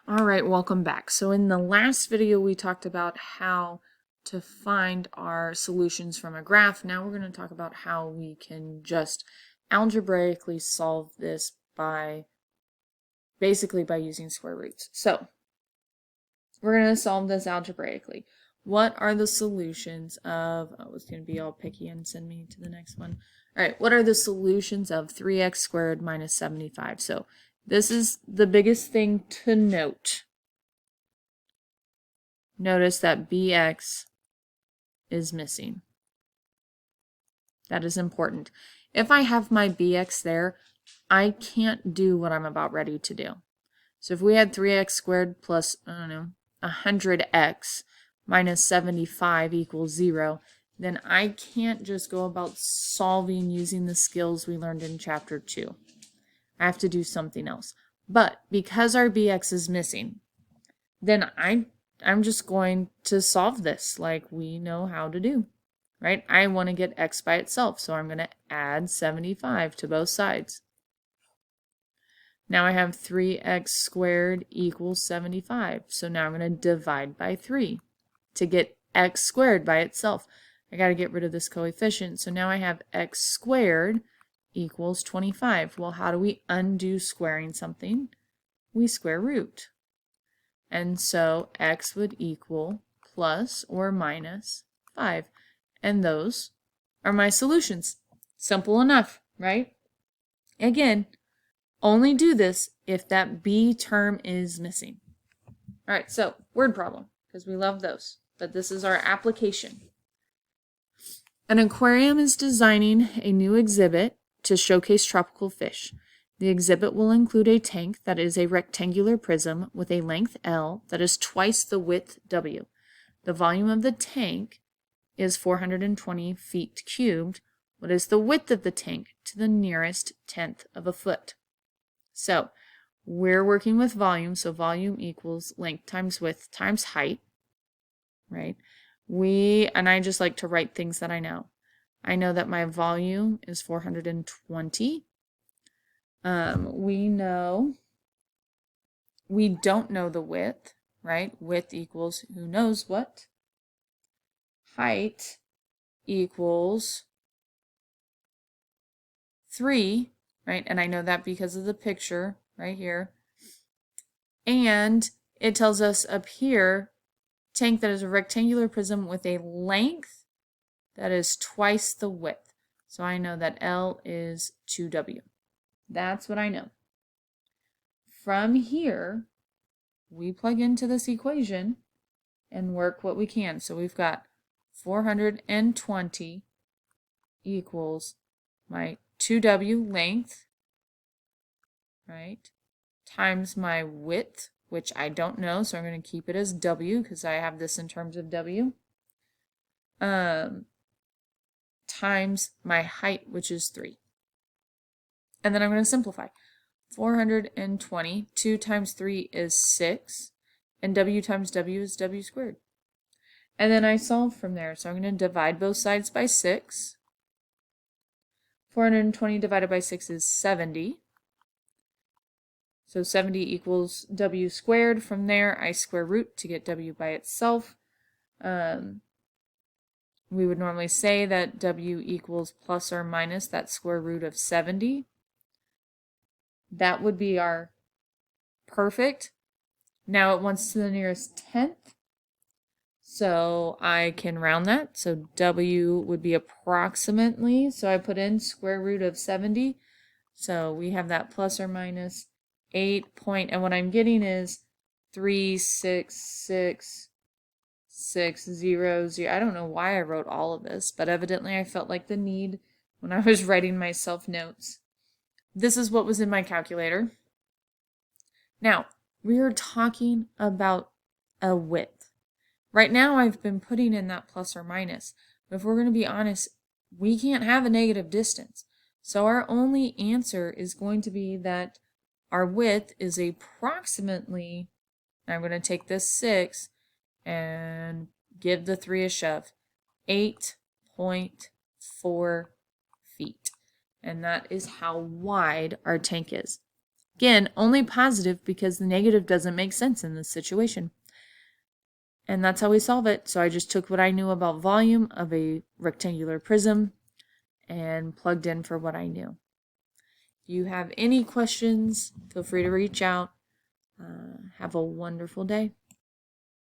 All right, welcome back. So in the last video, we talked about how to find our solutions from a graph. Now we're going to talk about how we can just algebraically solve this basically by using square roots. So we're going to solve this algebraically. What are the solutions of, oh, it's going to be all picky and send me to the next one. All right, what are the solutions of 3x squared minus 75? So this is the biggest thing to note. Notice that bx is missing. That is important. If I have my bx there, I can't do what I'm about ready to do. So if we had 3x squared plus, I don't know, 100x minus 75 equals 0, then I can't just go about solving using the skills we learned in chapter 2. I have to do something else. But because our bx is missing, then I'm just going to solve this like we know how to do, right? I want to get x by itself, so I'm going to add 75 to both sides. Now I have 3x squared equals 75, so now I'm going to divide by 3 to get x squared by itself. I got to get rid of this coefficient, so now I have x squared equals 25. Well, how do we undo squaring something? We square root. And so x would equal plus or minus 5. And those are my solutions. Simple enough, right? Again, only do this if that b term is missing. All right, so word problem, because we love those. But this is our application. An aquarium is designing a new exhibit to showcase tropical fish. The exhibit will include a tank that is a rectangular prism with a length L that is twice the width W. The volume of the tank is 420 feet cubed. What is the width of the tank to the nearest tenth of a foot? So we're working with volume, so volume equals length times width times height, right? And I just like to write things that I know. I know that my volume is 420. We don't know the width, right? Width equals who knows what. Height equals 3, right? And I know that because of the picture right here. And it tells us up here, tank that is a rectangular prism with a length that is twice the width. So I know that L is 2W. That's what I know. From here, we plug into this equation and work what we can. So we've got 420 equals my 2W length, right, times my width, which I don't know, so I'm going to keep it as W because I have this in terms of W, times my height, which is 3. And then I'm going to simplify. 420, 2 times 3 is 6, and W times W is W squared. And then I solve from there. So I'm going to divide both sides by 6. 420 divided by 6 is 70. So 70 equals W squared. From there, I square root to get W by itself. We would normally say that W equals plus or minus that square root of 70. That would be our perfect. Now it wants to the nearest tenth. So I can round that. So W would be approximately, so I put in square root of 70. So we have that plus or minus 8 and what I'm getting is 366,600. I don't know why I wrote all of this, but evidently I felt like the need when I was writing my self notes. This is what was in my calculator. Now, we are talking about a width. Right now, I've been putting in that plus or minus, but if we're going to be honest, we can't have a negative distance. So our only answer is going to be that our width is approximately, I'm going to take this 6 and give the 3 a shove, 8.4 feet. And that is how wide our tank is. Again, only positive because the negative doesn't make sense in this situation. And that's how we solve it. So I just took what I knew about volume of a rectangular prism and plugged in for what I knew. If you have any questions, feel free to reach out. Have a wonderful day.